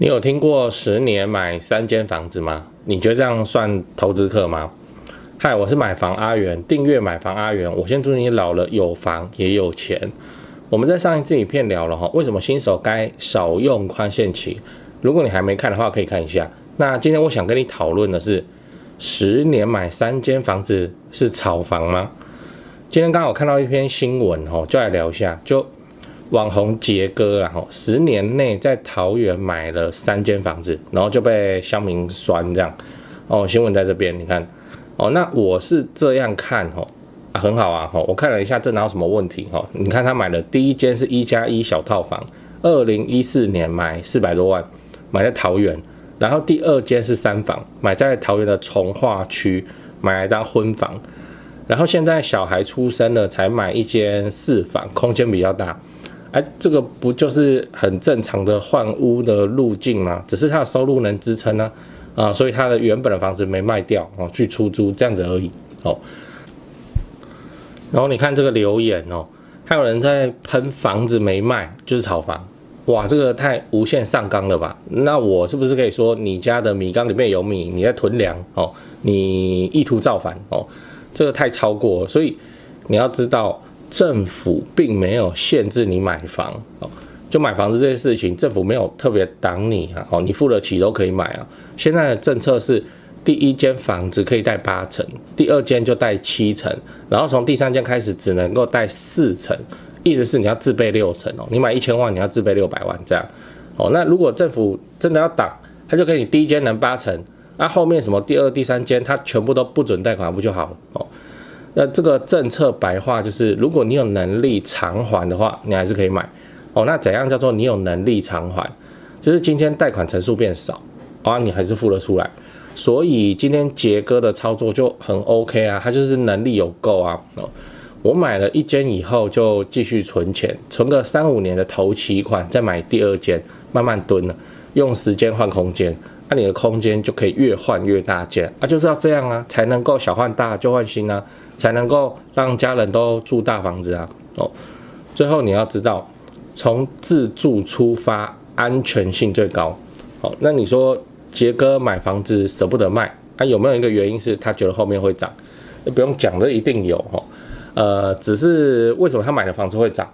你有听过10年买3间房子吗？你觉得这样算投资客吗？嗨，我是买房阿元，订阅买房阿元。我先祝你老了有房也有钱。我们在上一支影片聊了为什么新手该少用宽限期。如果你还没看的话，可以看一下。那今天我想跟你讨论的是，10年买3间房子是炒房吗？今天刚好看到一篇新闻就来聊一下。就网红杰哥10年内在桃园买了3间房子，然后就被乡民酸这样。新闻在这边，你看。那我是这样看很好啊。我看了一下，这哪有什么问题你看他买的第一间是1+1小套房，2014年买400多万，买在桃园。然后第二间是3房，买在桃园的从化区，买来当婚房。然后现在小孩出生了，才买一间4房，空间比较大。这个不就是很正常的换屋的路径吗？只是他的收入能支撑呢，所以他的原本的房子没卖掉去出租这样子而已然后你看这个留言还有人在喷房子没卖就是炒房，哇，这个太无限上纲了吧？那我是不是可以说你家的米缸里面有米，你在囤粮你意图造反这个太超过了。所以你要知道，政府并没有限制你买房就买房子这件事情，政府没有特别挡你你付得起都可以买现在的政策是，第一间房子可以贷8成，第二间就贷7成，然后从第3间开始只能够贷4成，意思是你要自备6成你买1000万，你要自备600万这样那如果政府真的要挡，他就给你第一间能8成，后面什么第2、第3间，他全部都不准贷款不就好了那这个政策白话就是，如果你有能力偿还的话，你还是可以买那怎样叫做你有能力偿还？就是今天贷款成数变少你还是付得出来。所以今天杰哥的操作就很 OK 他就是能力有够我买了1间以后就继续存钱，存个3、5年的头期款，再买第2间，慢慢蹲了，用时间换空间。你的空间就可以越换越大间就是要这样才能够小换大旧换新才能够让家人都住大房子最后你要知道，从自住出发，安全性最高那你说杰哥买房子舍不得卖有没有一个原因是他觉得后面会涨？不用讲的一定有只是为什么他买的房子会涨？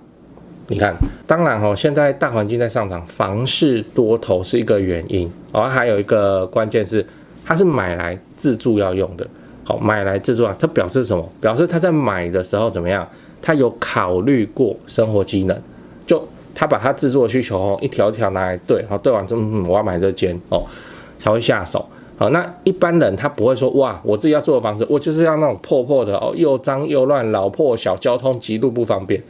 你看，当然现在大环境在上涨，房市多头是一个原因还有一个关键是，他是买来自住要用的买来自住它表示什么？表示他在买的时候怎么样？他有考虑过生活机能，就他把他自住的需求一条一条拿来对完之后我要买这间才会下手那一般人他不会说，哇，我自己要住的房子，我就是要那种破破的又脏又乱，老破小，交通极度不方便。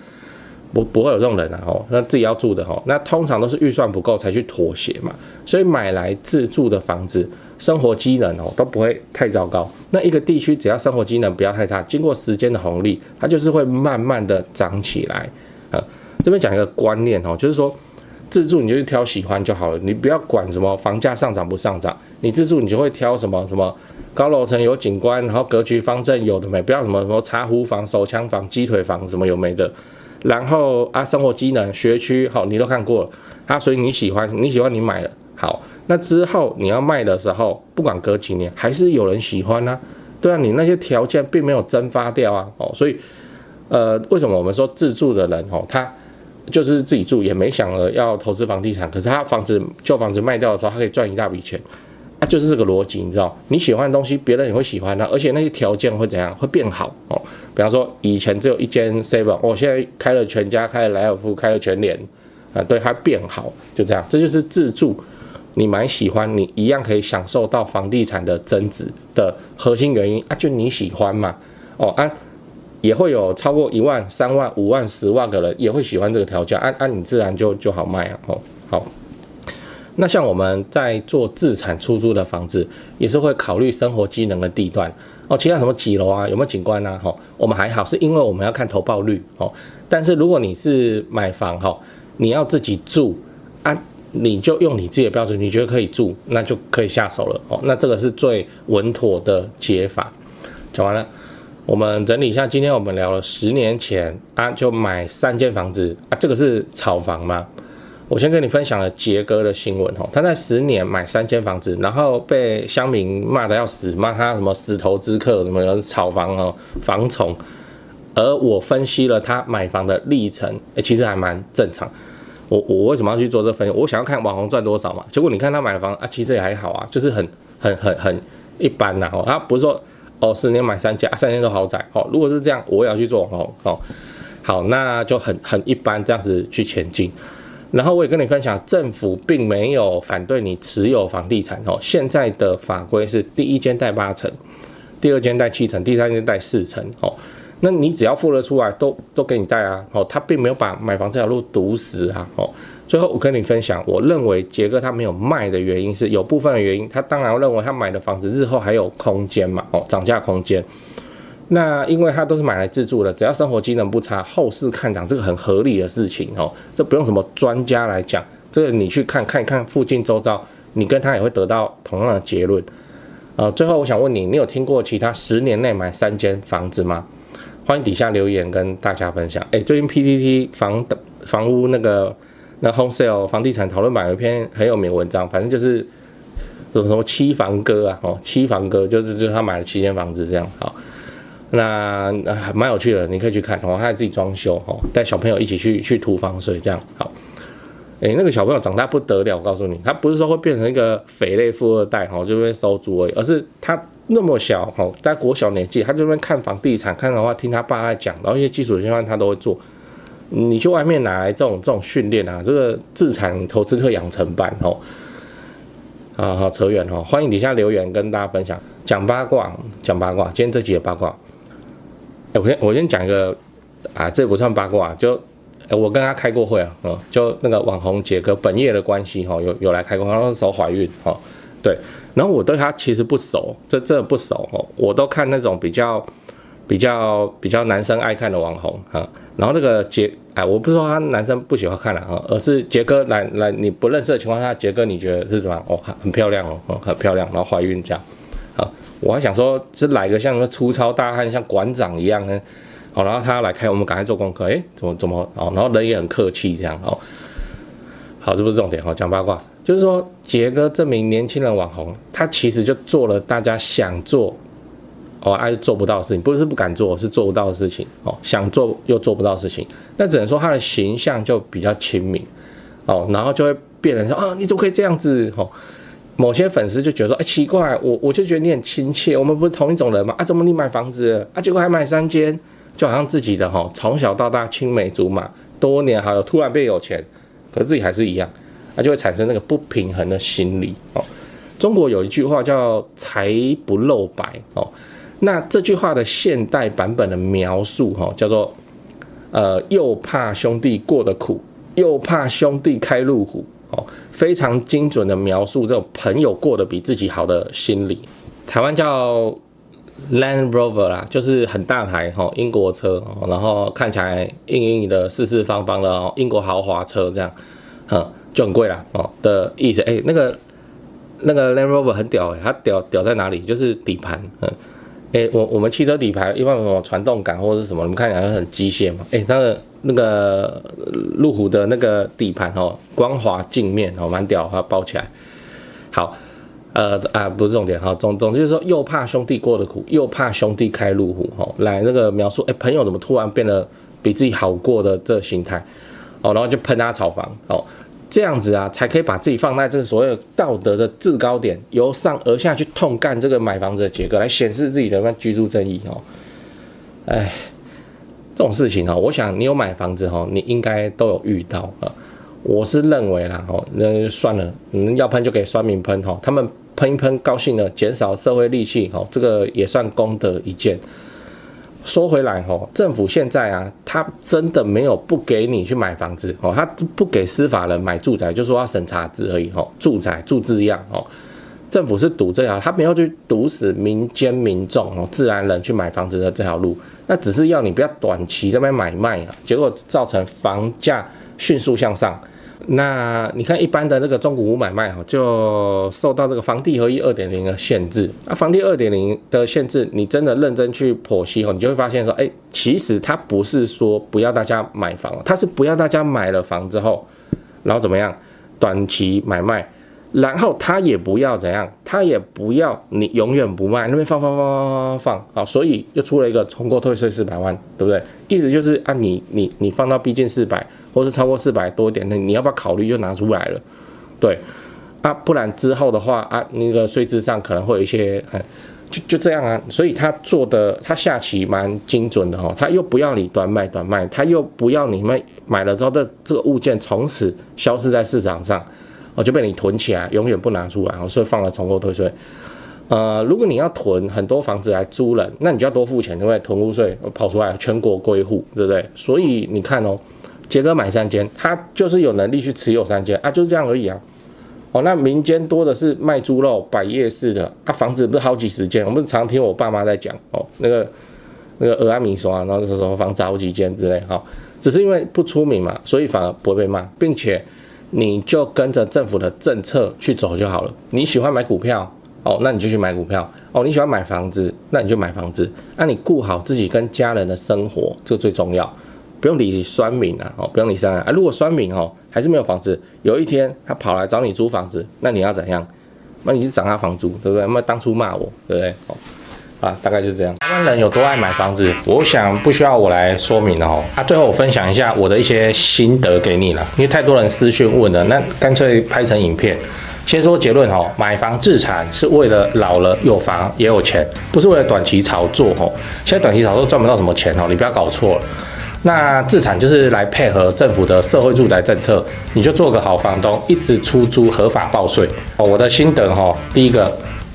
不会有这种人那自己要住的那通常都是预算不够才去妥协嘛。所以买来自住的房子，生活机能都不会太糟糕。那一个地区只要生活机能不要太差，经过时间的红利，它就是会慢慢的涨起来这边讲一个观念就是说，自住你就去挑喜欢就好了，你不要管什么房价上涨不上涨，你自住你就会挑什么高楼层有景观，然后格局方正有的没，不要什么茶壶房、手枪房、鸡腿房什么有没的。然后生活机能、学区你都看过了所以你喜欢你买了好，那之后你要卖的时候，不管隔几年还是有人喜欢对你那些条件并没有蒸发掉所以为什么我们说自住的人他就是自己住，也没想了要投资房地产，可是他旧房子卖掉的时候，他可以赚一大笔钱就是这个逻辑，你知道，你喜欢的东西，别人也会喜欢而且那些条件会怎样？会变好比方说，以前只有1间 7， 现在开了全家，开了莱尔富，开了全联对，它变好，就这样，这就是自住。你买喜欢，你一样可以享受到房地产的增值的核心原因就你喜欢嘛也会有超过1万、3万、5万、10万个人也会喜欢这个条件你自然就好卖好。那像我们在做自产出租的房子，也是会考虑生活机能的地段其他什么几楼有没有景观我们还好，是因为我们要看投报率但是如果你是买房你要自己住你就用你自己的标准，你觉得可以住，那就可以下手了那这个是最稳妥的解法。讲完了，我们整理一下，今天我们聊了10年前就买3间房子这个是炒房吗？我先跟你分享了杰哥的新闻他在10年买3间房子，然后被乡民骂得要死，骂他什么死投资客，什么炒房房虫。而我分析了他买房的历程，其实还蛮正常。我为什么要去做这分析？我想要看网红赚多少嘛。结果你看他买房其实也还好啊，就是很一般呐。他不是说10年买3间，3间都豪宅。如果是这样，我也要去做网红。好，那就很一般这样子去前进。然后我也跟你分享，政府并没有反对你持有房地产现在的法规是第1间贷8成，第2间贷7成，第3间贷4成那你只要付得出来，都给你贷啊他并没有把买房这条路堵死啊最后我跟你分享，我认为杰哥他没有卖的原因是有部分的原因，他当然认为他买的房子日后还有空间嘛涨价空间。那因为他都是买来自住的，只要生活机能不差，后市看涨，这个很合理的事情这不用什么专家来讲，这个你去看一看附近周遭，你跟他也会得到同样的结论。最后我想问你，你有听过其他10年内买3间房子吗？欢迎底下留言跟大家分享。最近 PTT 房屋那 home sale 房地产讨论版有一篇很有名的文章，反正就是什么7房哥啊7房哥就是他买了7间房子这样好。那蛮有趣的，你可以去看他还自己装修带小朋友一起去涂防水这样好。那个小朋友长大不得了，我告诉你，他不是说会变成一个匪类富二代就会收租而已，而是他那么小在国小年纪，他就会看房地产，看的话听他爸在讲，然后一些基础的计算他都会做。你去外面拿来这种训练啊，这个自产投资客养成班好扯远欢迎底下留言跟大家分享，讲八卦，今天这集的八卦。我先讲一个这不算八卦，就我跟他开过会就那个网红杰哥本业的关系有来开过会，然后那时候怀孕对，然后我对他其实不熟，这真的不熟我都看那种比较男生爱看的网红然后那个我不是说他男生不喜欢看而是杰哥来你不认识的情况下，杰哥你觉得是什么很漂亮很漂亮，然后怀孕这样我还想说是来个像粗糙大汉像馆长一样呢然后他要来开，我们赶快做功课怎么然后人也很客气这样好，这不是重点讲八卦，就是说杰哥这名年轻人网红，他其实就做了大家想做做不到的事情，不是不敢做，是做不到的事情想做又做不到的事情，那只能说他的形象就比较亲民然后就会变成说你怎么可以这样子某些粉丝就觉得说奇怪，我就觉得你很亲切，我们不是同一种人吗怎么你买房子了结果还买3间，就好像自己的从小到大青梅竹马多年好友突然变有钱，可是自己还是一样就会产生那个不平衡的心理中国有一句话叫财不露白那这句话的现代版本的描述叫做又怕兄弟过得苦，又怕兄弟开路虎非常精准的描述这种朋友过得比自己好的心理。台湾叫 Land Rover 啦，就是很大台英国车然后看起来硬硬的四四方方的英国豪华车这样就很贵啦的意思那个 Land Rover 很屌它屌在哪里？就是底盘我们汽车底盘一般有什么传动杆或者是什么，你们看起来很机械嘛那个路虎的那个底盘光滑镜面蛮屌，它包起来好不是重点总之就是说又怕兄弟过得苦，又怕兄弟开路虎来那个描述朋友怎么突然变得比自己好过的这个心态然后就喷他炒房这样子才可以把自己放在这个所谓道德的制高点，由上而下去痛干这个买房子的杰哥，来显示自己的居住正义这种事情我想你有买房子你应该都有遇到我是认为啦那算了要喷就给酸民喷他们喷一喷高兴了，减少社会戾气这个也算功德一件。说回来政府现在他真的没有不给你去买房子他不给司法人买住宅，就说要审查制而已住宅住字样政府是赌这条，他没有去堵死民间民众自然人去买房子的这条路，那只是要你不要短期在那边买卖结果造成房价迅速向上。那你看一般的那个中古屋买卖就受到这个房地合一 2.0 的限制房地 2.0 的限制，你真的认真去剖析你就会发现说其实它不是说不要大家买房，它是不要大家买了房之后，然后怎么样，短期买卖，然后他也不要怎样，他也不要你永远不卖，那边放，好，所以又出了一个重购退税400万，对不对？意思就是啊，你放到逼近400，或是超过400多一点，那你要不要考虑就拿出来了，对啊，不然之后的话啊，那个税制上可能会有一些就这样啊，所以他下棋蛮精准的他又不要你短买，他又不要你买了之后这个物件从此消失在市场上，就被你囤起来，永远不拿出来，所以放了重购退税。如果你要囤很多房子来租人，那你就要多付钱，对不对？囤屋税跑出来，全国归户，对不对？所以你看杰哥买3间，他就是有能力去持有3间啊，就是这样而已啊。那民间多的是卖猪肉、摆夜市的啊，房子不是好几十间，我们常听我爸妈在讲那个俄阿米刷，然后说房子好几间之类只是因为不出名嘛，所以反而不会被骂，并且你就跟着政府的政策去走就好了。你喜欢买股票那你就去买股票你喜欢买房子，那你就买房子。你顾好自己跟家人的生活，这个最重要。不用理酸民不用理酸民如果酸民还是没有房子，有一天他跑来找你租房子，那你要怎样？那你是涨他房租，对不对？那当初骂我，对不对？大概就是这样。台湾人有多爱买房子，我想不需要我来说明最后我分享一下我的一些心得给你了，因为太多人私讯问了，那干脆拍成影片。先说结论买房置产是为了老了有房也有钱，不是为了短期炒作现在短期炒作赚不到什么钱你不要搞错了。那置产就是来配合政府的社会住宅政策，你就做个好房东，一直出租合法报税我的心得第一个，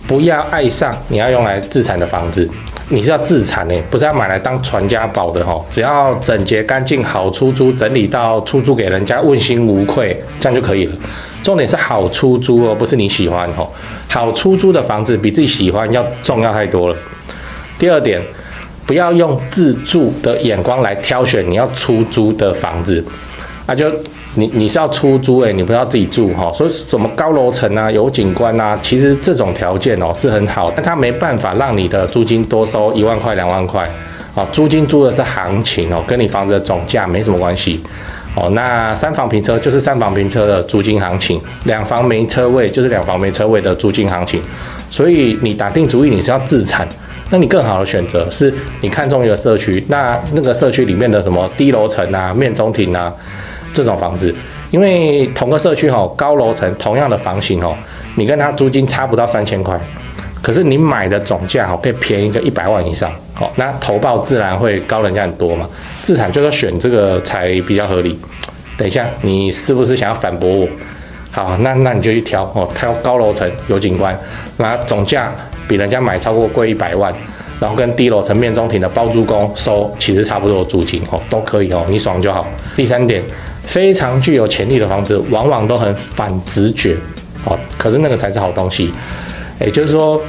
不要爱上你要用来置产的房子，你是要置产不是要买来当传家宝的只要整洁干净好出租，整理到出租给人家问心无愧，这样就可以了。重点是好出租不是你喜欢好出租的房子比自己喜欢要重要太多了。第二点，不要用自住的眼光来挑选你要出租的房子就你是要出租你不是要自己住所以什么高楼层有景观其实这种条件是很好，但它没办法让你的租金多收1万块2万块租金租的是行情跟你房子的总价没什么关系那3房平车就是3房平车的租金行情，2房没车位就是2房没车位的租金行情。所以你打定主意你是要自产，那你更好的选择是你看中一个社区，那个社区里面的什么低楼层面中庭这种房子，因为同个社区高楼层同样的房型你跟它租金差不到3000块，可是你买的总价可以便宜个100万以上那投报自然会高人家很多嘛。自产就是选这个才比较合理。等一下，你是不是想要反驳我？好，那你就去挑挑高楼层有景观，那总价比人家买超过贵100万，然后跟低楼层面中庭的包租公收其实差不多的租金都可以你爽就好。第三点，非常具有潜力的房子往往都很反直觉可是那个才是好东西。也就是说，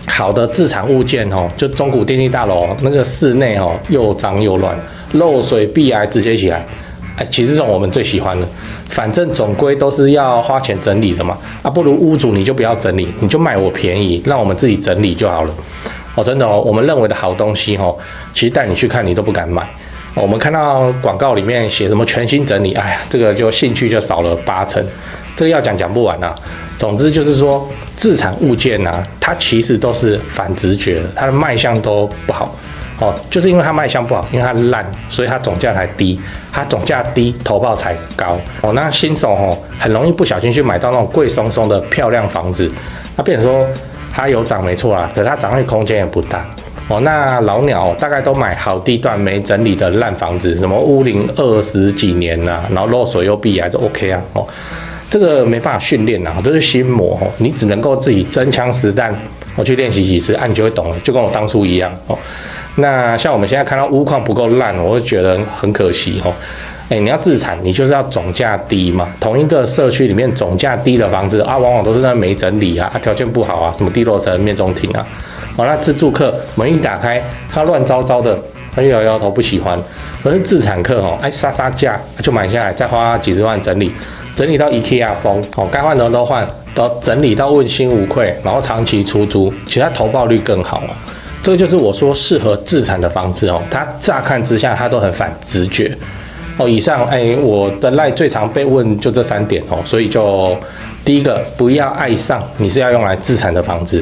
好的自产物件就中古电梯大楼那个室内又脏又乱，漏水壁癌直接起来，其实这种我们最喜欢了，反正总归都是要花钱整理的嘛不如屋主你就不要整理，你就卖我便宜，让我们自己整理就好了真的我们认为的好东西其实带你去看你都不敢买我们看到广告里面写什么全新整理，这个就兴趣就少了80%，这个要讲不完总之就是说，自产物件它其实都是反直觉的，它的卖相都不好就是因为它卖相不好，因为它烂，所以它总价才低，它总价低，投报才高那新手很容易不小心去买到那种贵松松的漂亮房子，变成说它有涨没错啦，可是它涨的空间也不大那老鸟大概都买好地段没整理的烂房子，什么屋龄20几年然后漏水又壁癌就 OK 这个没办法训练这是心魔你只能够自己真枪实弹去练习几次你就会懂了，就跟我当初一样那像我们现在看到屋况不够烂，我会觉得很可惜你要自产，你就是要总价低嘛。同一个社区里面总价低的房子往往都是那没整理条件不好什么低楼层面中庭那自住客门一打开，他乱糟糟的，他就摇摇头不喜欢。可是自产客杀杀价就买下来，再花几十万整理到 IKEA 风该换的都换，都整理到问心无愧，然后长期出租，其实它投报率更好这个就是我说适合自产的房子它乍看之下它都很反直觉，哦。以上我的赖最常被问就这3点哦，所以就第一个，不要爱上你是要用来自产的房子；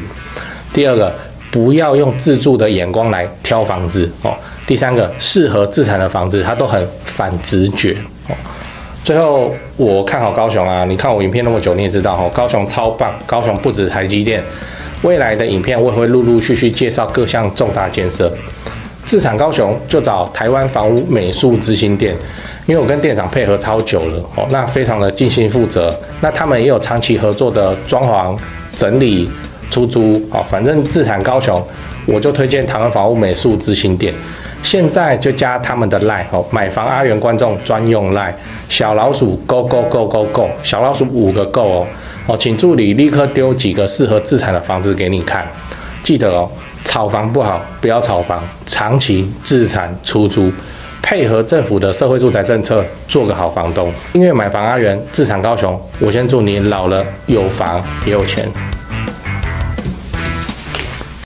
第二个，不要用自住的眼光来挑房子哦；第三个，适合自产的房子它都很反直觉哦。最后我看好高雄啊，你看我影片那么久，你也知道哦，高雄超棒，高雄不止台积电，未来的影片我也会陆陆续续介绍各项重大建设。自产高雄就找台湾房屋美术之星店，因为我跟店长配合超久了哦，那非常的尽心负责。那他们也有长期合作的装潢、整理、出租哦，反正自产高雄，我就推荐台湾房屋美术之星店。现在就加他们的 LINE 哦，买房阿元观众专用 LINE， 小老鼠 go go go go go， 小老鼠5个 go 哦，请助理立刻丢几个适合自产的房子给你看。记得哦，炒房不好，不要炒房，长期自产出租，配合政府的社会住宅政策，做个好房东。因为买房阿元自产高雄，我先祝你老了有房也有钱。